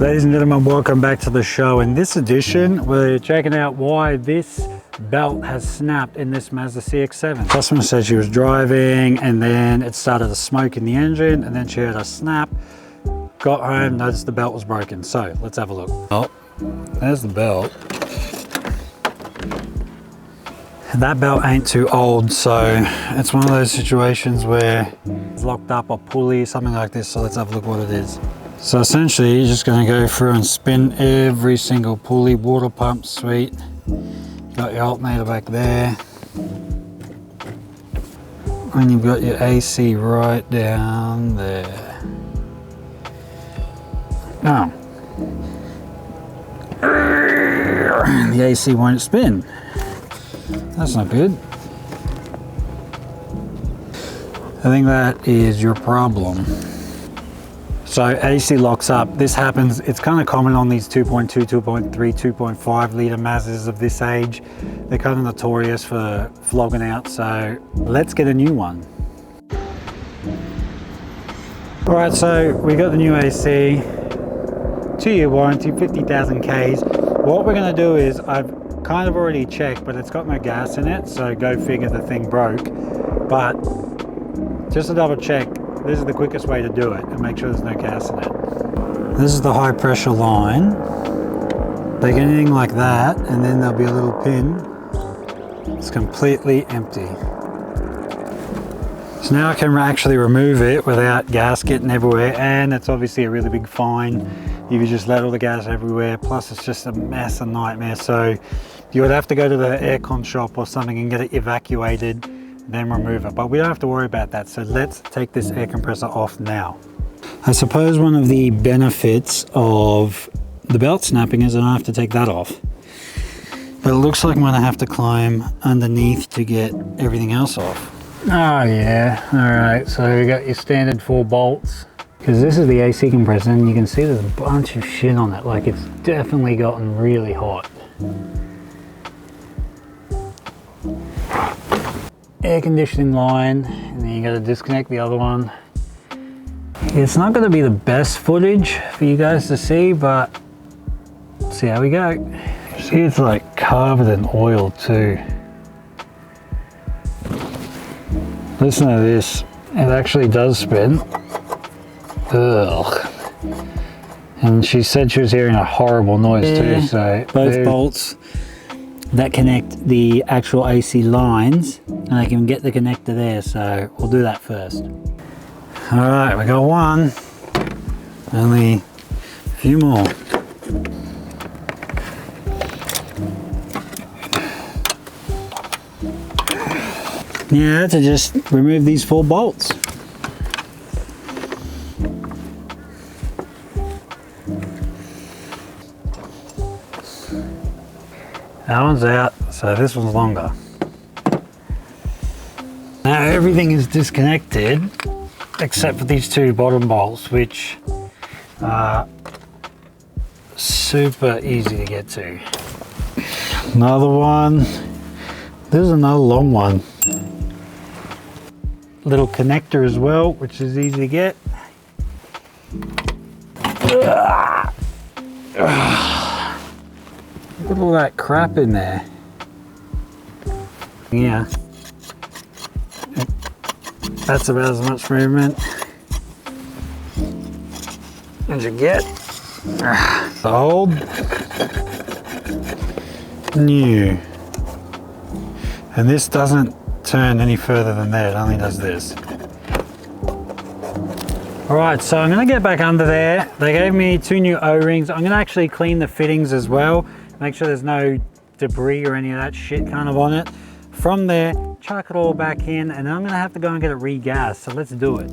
Ladies and gentlemen, welcome back to the show. In this edition, we're checking out why this belt has snapped in this Mazda CX-7. Customer said she was driving and then it started to smoke in the engine and then she heard a snap, got home, noticed the belt was broken. So let's have a look. Oh, there's the belt. That belt ain't too old, so it's one of those situations where it's locked up or pulley, something like this. So let's have a look what it is. So essentially, you're just going to go through and spin every single pulley, water pump, sweet. Got your alternator back there. And you've got your AC right down there. Now, the AC won't spin. That's not good. I think that is your problem. So AC locks up. This happens, it's kind of common on these 2.2, 2.3, 2.5 litre Mazdas of this age. They're kind of notorious for flogging out, so let's get a new one. All right, so we got the new AC, 2-year warranty, 50,000 Ks. What we're gonna do is, I've kind of already checked, but it's got no gas in it, so go figure the thing broke. But just to double check, this is the quickest way to do it and make sure there's no gas in it. This is the high pressure line. Take anything like that and then there'll be a little pin. It's completely empty. So now I can actually remove it without gas getting everywhere, and it's obviously a really big fine if you just let all the gas everywhere, plus it's just a mess, a nightmare. So you would have to go to the aircon shop or something and get it evacuated, then remove it, but we don't have to worry about that. So let's take this air compressor off now. I suppose one of the benefits of the belt snapping is I don't have to take that off, but it looks like I'm gonna have to climb underneath to get everything else off. Oh yeah, all right, so we got your standard 4 bolts, because this is the AC compressor and you can see there's a bunch of shit on it, like it's definitely gotten really hot. Air conditioning line, and then you got to disconnect the other one. It's not going to be the best footage for you guys to see, but see how we go. See, it's like covered in oil too. Listen to this, it actually does spin. Ugh. And she said she was hearing a horrible noise too, so both bolts that connect the actual AC lines, and I can get the connector there, so we'll do that first. All right, we got one, only a few more. Yeah, to just remove these 4 bolts. That one's out, so this one's longer. Now everything is disconnected except for these 2 bottom bolts, which are super easy to get to. Another one. There's another long one. Little connector as well, which is easy to get. Look at all that crap in there. Yeah. That's about as much movement as you get. Old, new. And this doesn't turn any further than that, it only does this. All right, so I'm gonna get back under there. They gave me 2 new O-rings. I'm gonna actually clean the fittings as well. Make sure there's no debris or any of that shit kind of on it. From there, chuck it all back in, and then I'm gonna have to go and get it re-gassed, so let's do it.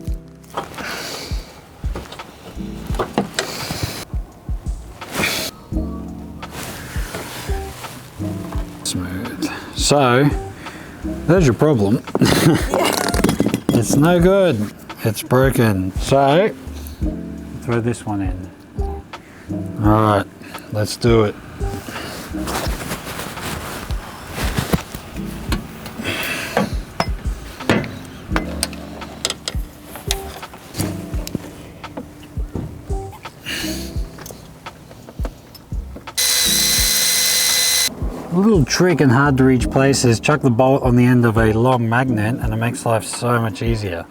Smooth. So, there's your problem. It's no good. It's broken. So, throw this one in. All right, let's do it. A little trick in hard to reach places, chuck the bolt on the end of a long magnet and it makes life so much easier.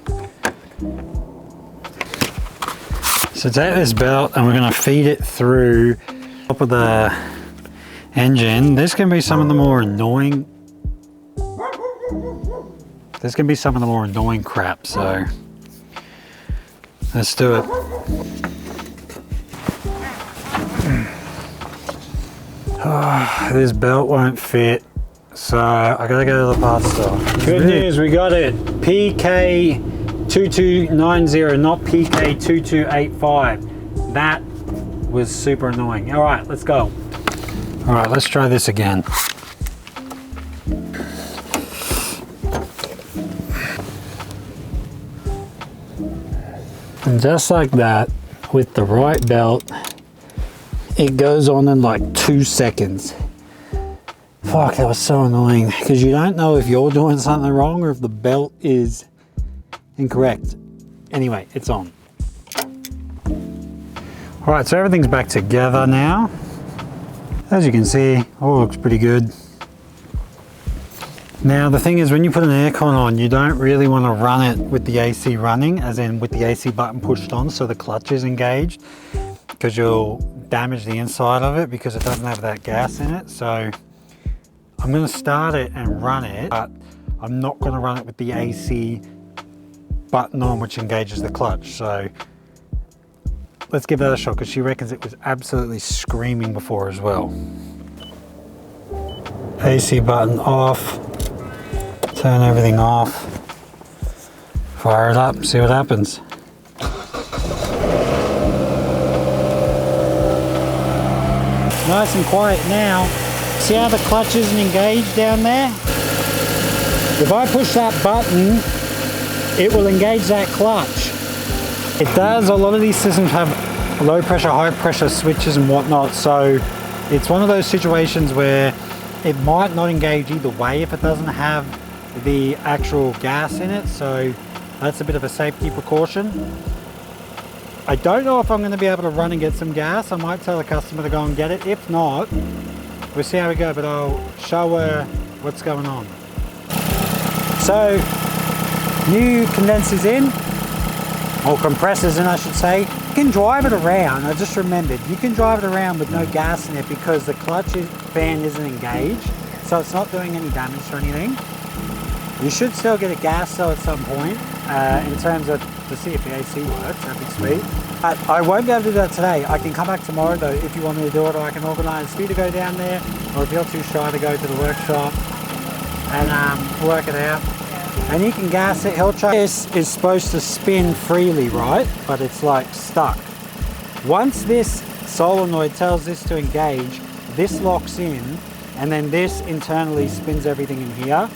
So take this belt and we're going to feed it through top of the engine. This can be some of the more annoying. This can be some of the more annoying crap, so let's do it. Oh, this belt won't fit, so I gotta go to the parts store. Good news, we got it. PK2290, not PK2285. That was super annoying. All right, let's go. All right, let's try this again. And just like that, with the right belt, it goes on in like 2 seconds. Fuck, that was so annoying because you don't know if you're doing something wrong or if the belt is incorrect. Anyway, it's on. All right, so everything's back together now. As you can see, all looks pretty good. Now the thing is, when you put an aircon on, you don't really want to run it with the AC running, as in with the AC button pushed on so the clutch is engaged, because you'll damage the inside of it because it doesn't have that gas in it. So I'm going to start it and run it, but I'm not going to run it with the AC button on which engages the clutch. So let's give that a shot because she reckons it was absolutely screaming before as well. AC button off, turn everything off, fire it up, see what happens. Nice and quiet now. See how the clutch isn't engaged down there? If I push that button, it will engage that clutch. It does. A lot of these systems have low pressure, high pressure switches and whatnot, so it's one of those situations where it might not engage either way if it doesn't have the actual gas in it, so that's a bit of a safety precaution. I don't know if I'm going to be able to run and get some gas. I might tell the customer to go and get it. If not, we'll see how we go, but I'll show her what's going on. So, new condensers in, or compressors in I should say. You can drive it around. I just remembered, you can drive it around with no gas in it because the clutch fan isn't engaged, so it's not doing any damage or anything. You should still get a gas though at some point in terms of to see if the AC works. That'd be sweet. But I won't be able to do that today. I can come back tomorrow though if you want me to do it, or I can organise for you to go down there, or if you're too shy to go to the workshop and work it out. And you can gas it. This is supposed to spin freely, right? But it's like stuck. Once this solenoid tells this to engage, this locks in, and then this internally spins everything in here.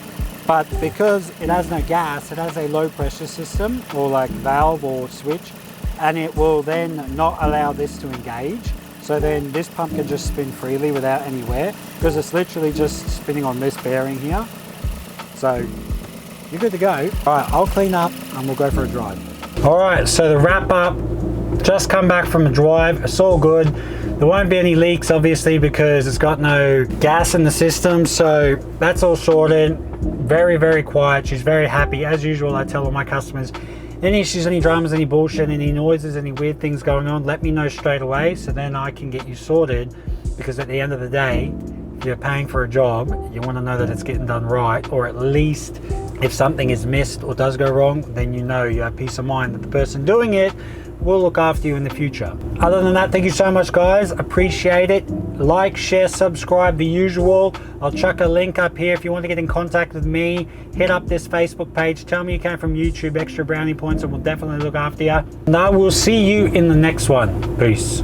But because it has no gas, it has a low pressure system or like valve or switch, and it will then not allow this to engage. So then this pump can just spin freely without any wear because it's literally just spinning on this bearing here. So you're good to go. All right, I'll clean up and we'll go for a drive. All right, so the wrap up, just come back from a drive. It's all good. There won't be any leaks obviously because it's got no gas in the system. So that's all sorted. Very, very quiet. She's very happy. As usual, I tell all my customers, any issues, any dramas, any bullshit, any noises, any weird things going on, let me know straight away so then I can get you sorted, because at the end of the day, if you're paying for a job, you want to know that it's getting done right, or at least if something is missed or does go wrong, then you know you have peace of mind that the person doing it will look after you in the future. Other than that, thank you so much guys, appreciate it. Like, share, subscribe, the usual. I'll chuck a link up here if you want to get in contact with me. Hit up this Facebook page, tell me you came from YouTube, extra brownie points, and we'll definitely look after you. And I will see you in the next one. Peace.